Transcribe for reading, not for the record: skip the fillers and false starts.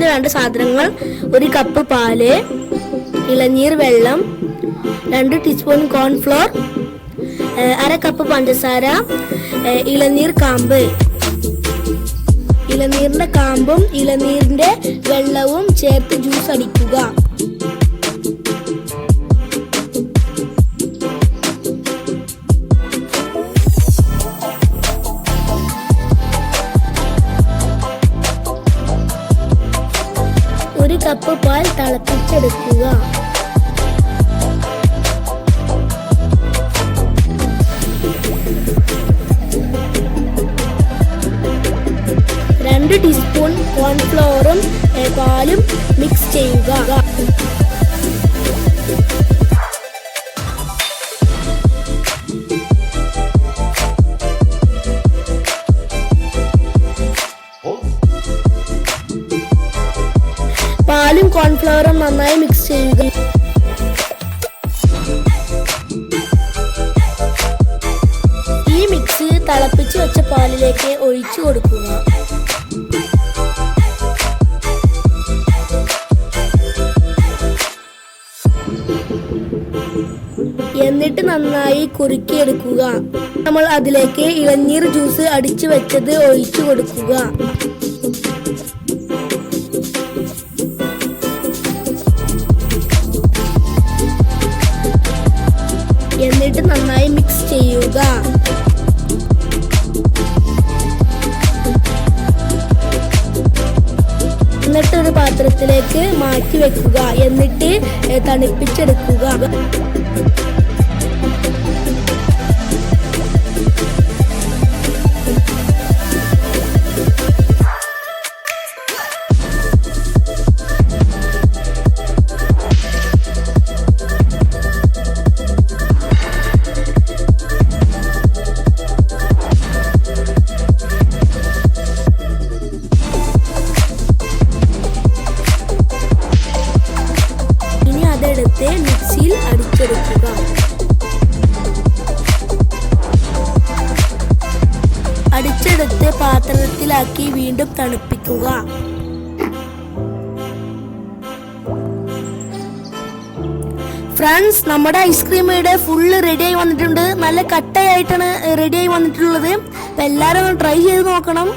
ഇതിന് വേണ്ട സാധനങ്ങൾ: 1 കപ്പ് പാല്, ഇളനീർ വെള്ളം, 2 ടീസ്പൂൺ കോൺഫ്ലോർ, 1/2 കപ്പ് പഞ്ചസാര, ഇളനീർ കാമ്പ്. ഇളനീരിന്റെ കാമ്പും ഇളനീരിന്റെ വെള്ളവും ചേർത്ത് ജ്യൂസ് അടിക്കുക. കപ്പ് പാൽ തിളപ്പിച്ചെടുക്കുക. രണ്ട് ടീസ്പൂൺ കോൺഫ്ലവറും പാലും മിക്സ് ചെയ്യുക. പാലും കോൺഫ്ലവറും നന്നായി മിക്സ് ചെയ്യുക. ഈ മിക്സ് തിളപ്പിച്ച് വെച്ച പാലിലേക്ക് ഒഴിച്ചു കൊടുക്കുക. എന്നിട്ട് നന്നായി കുറുക്കിയെടുക്കുക. നമ്മൾ അതിലേക്ക് ഇളനീർ ജ്യൂസ് അടിച്ചു വെച്ചത് ഒഴിച്ചു കൊടുക്കുക. എന്നിട്ട് നന്നായി മിക്സ് ചെയ്യുക. എന്നിട്ട് ഒരു പാത്രത്തിലേക്ക് മാറ്റി വെക്കുക. എന്നിട്ട് തണുപ്പിച്ചെടുക്കുക. മിക്സിയിൽ അടിച്ചെടുക്കുക. അടിച്ചെടുത്ത് പാത്രത്തിലാക്കി വീണ്ടും തണുപ്പിക്കുക. ഫ്രണ്ട്സ്, നമ്മുടെ ഐസ്ക്രീം ഇവിടെ ഫുള്ള് റെഡിയായി വന്നിട്ടുണ്ട്. നല്ല കട്ടയായിട്ടാണ് റെഡിയായി വന്നിട്ടുള്ളത്. എല്ലാവരും ഒന്ന് ട്രൈ ചെയ്ത് നോക്കണം.